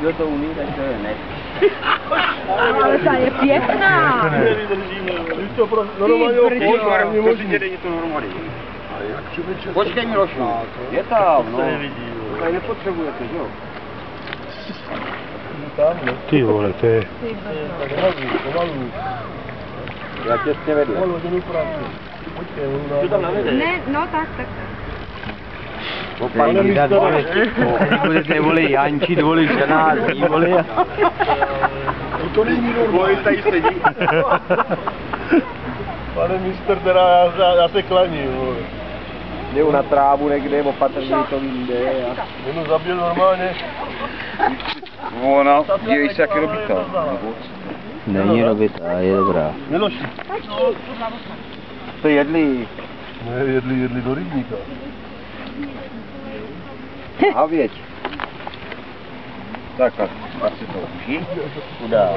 kdo to umí, tak to je ne. Ale ta je pěkná. To si dělej něco normálně. Počkej Milošu, je tam, no. Tady nepotřebujete, že jo? Ty vole, to je... Já těsně vedle. Co tam navede? Ne, no tak. Budete voli Jančit, voli ženází, voli. To není normální. Tady sedí. Pane mistr, teda já se klaním, vole. Jdu na trávu někde, opatrně to vyjde. Jenom zabil normálně. Ona, dívej se, jak je robitá. Není robitá, je dobrá. Miloši. To jedli. Ne, jedli do rybníka. A věď. Tak, asi to už. Udá.